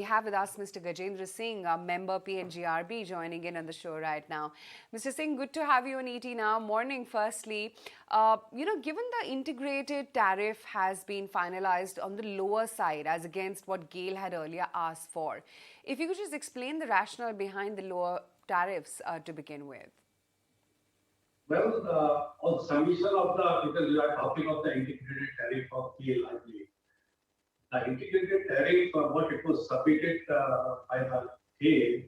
We have with us Mr. Gajendra Singh, a member PNGRB, joining in on the show right now. Mr. Singh, good to have you on ET Now. Morning, firstly. Given the integrated tariff has been finalized on the lower side as against what Gail had earlier asked for, if you could just explain the rationale behind the lower tariffs to begin with. Well, on submission of because you are talking of the integrated tariff of Gail, I believe. The integrated tariff, what it was submitted by the Gail,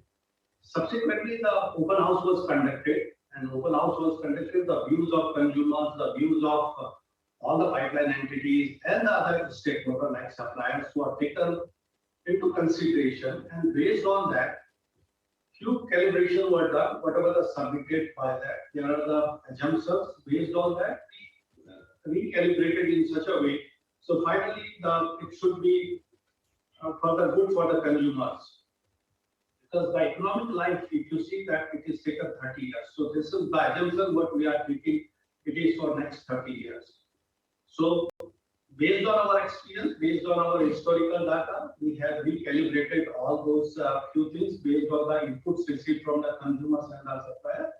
subsequently the open house was conducted, and open house was conducted, the views of consumers, the views of all the pipeline entities and the other stakeholders like suppliers were taken into consideration, and based on that, few calibration were done, whatever the submitted by that. There are the assumptions based on that, recalibrated in such a way. So finally, it should be for the good for the consumers. Because the economic life, if you see that it is taken 30 years. So this is the assumption what we are thinking it is for next 30 years. So based on our experience, based on our historical data, we have recalibrated all those few things based on the inputs received from the consumers and the supplier.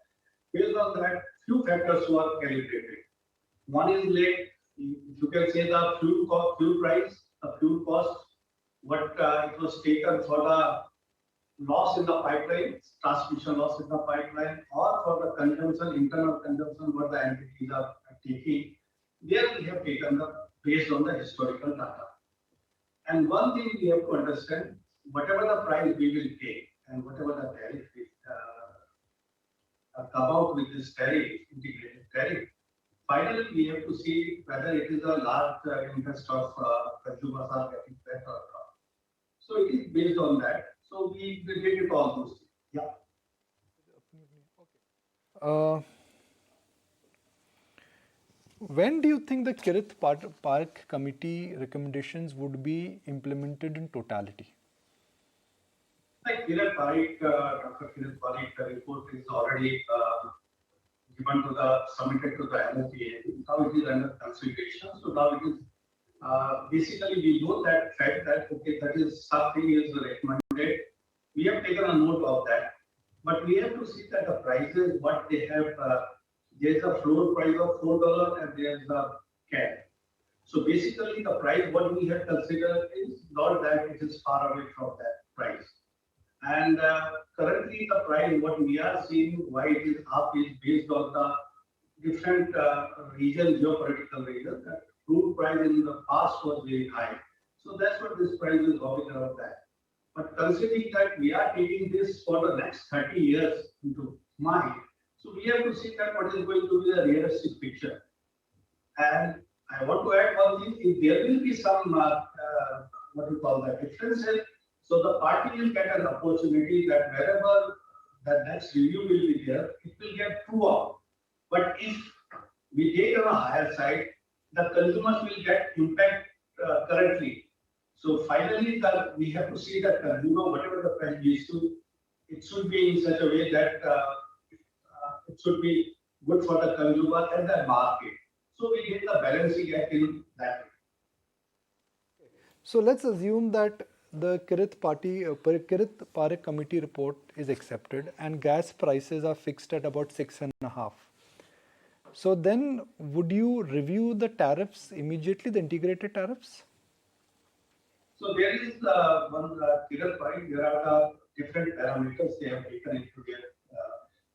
Based on that, few factors were calibrated. One is like, you can say the fuel price, the fuel cost, what it was taken for the loss in the pipeline, transmission loss in the pipeline, or for the consumption, internal consumption, what the entities are taking. There we have taken the based on the historical data. And one thing we have to understand, whatever the price we will pay and whatever the tariff is, come out with this tariff, integrated tariff, finally we have to see whether it is a large interest of consumers are getting better or not. So it is based on that. So we did it all those things. Yeah. When do you think the Kirith Park Committee recommendations would be implemented in totality? Like Dr. Kirith Parikh, the report is already given to submitted to the MOPA. Now it is under consideration. So now it is basically we know that fact that okay, that is something is recommended. We have taken a note of that, but we have to see that the prices what they have. There is a floor price of $4 and there is a cap. So basically, the price what we have considered is not that it is far away from that price. And currently, the price what we are seeing why it is up is based on the different region, geopolitical region. That crude price in the past was very high. So that's what this price is holding around that. But considering that we are taking this for the next 30 years into mind, so we have to see that what is going to be the realistic picture. And I want to add one thing, if there will be some, what we call the differences, so the party will get an opportunity that wherever the next review will be there, it will get throughout. But if we take on a higher side, the consumers will get impact currently. So finally, we have to see that consumer, whatever the price is to, it should be in such a way that it should be good for the consumer and the market. So we get the balancing act in that way. So let's assume that the Kirith Park Committee report is accepted and gas prices are fixed at about 6.5. So then would you review the tariffs immediately, the integrated tariffs? So there is one Kirith Park, there are different parameters they have taken into their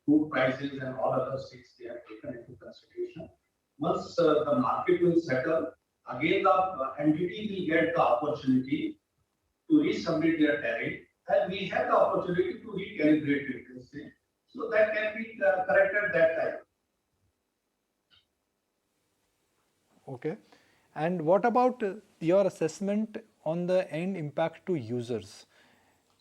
food prices and all other things they have taken into consideration. Once the market will settle, again the entity will get the opportunity to resubmit their tariff, and we have the opportunity to recalibrate it. So that can be corrected that time. Okay. And what about your assessment on the end impact to users?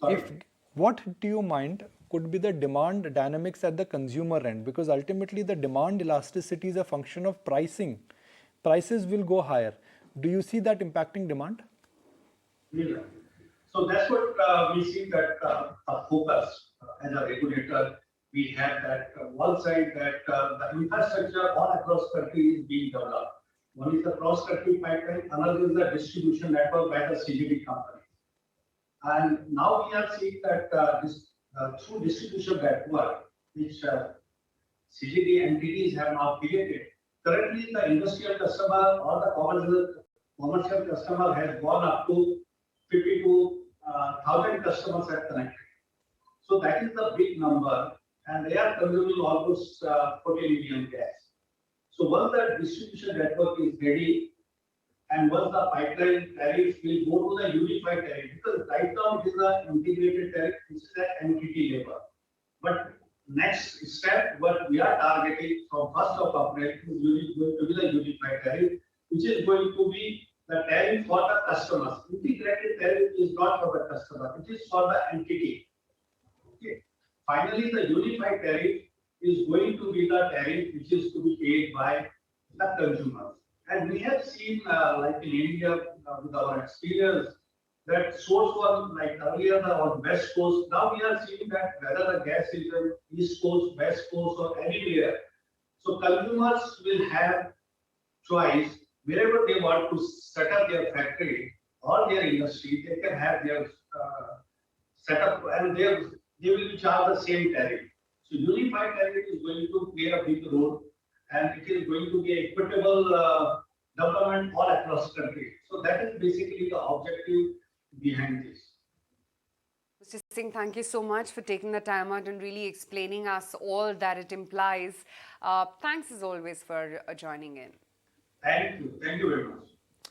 Sorry. What do you mind could be the demand dynamics at the consumer end? Because ultimately the demand elasticity is a function of pricing. Prices will go higher. Do you see that impacting demand? Yeah. So that's what we see that focus as a regulator. We have that one side that the infrastructure all across country is being developed. One is the cross-country pipeline, another is the distribution network by the CGD company. And now we are seeing that through distribution network, which CGD entities have now created, currently the industrial customer or the commercial customer has gone up to 52,000 customers are connected. So that is the big number, and they are consuming almost 40 million gas. So once the distribution network is ready, and once the pipeline tariff will go to the unified tariff, because right now it is an integrated tariff, which is at entity level. But next step, what we are targeting from 1st of April is going to be the unified tariff, which is going to be the tariff for the customers. Integrated tariff is not for the customer, it is for the entity. Okay. Finally, the unified tariff is going to be the tariff which is to be paid by the consumers. And we have seen, like in India, with our experience, that source was like earlier on West Coast. Now we are seeing that whether the gas is on East Coast, West Coast, or anywhere. So consumers will have choice wherever they want to set up their factory or their industry. They can have their setup, and they will be charged the same tariff. So unified tariff is going to play a big role, and it is going to be equitable development all across the country. So that is basically the objective behind this. Mr. Singh, thank you so much for taking the time out and really explaining us all that it implies. Thanks as always for joining in. Thank you very much.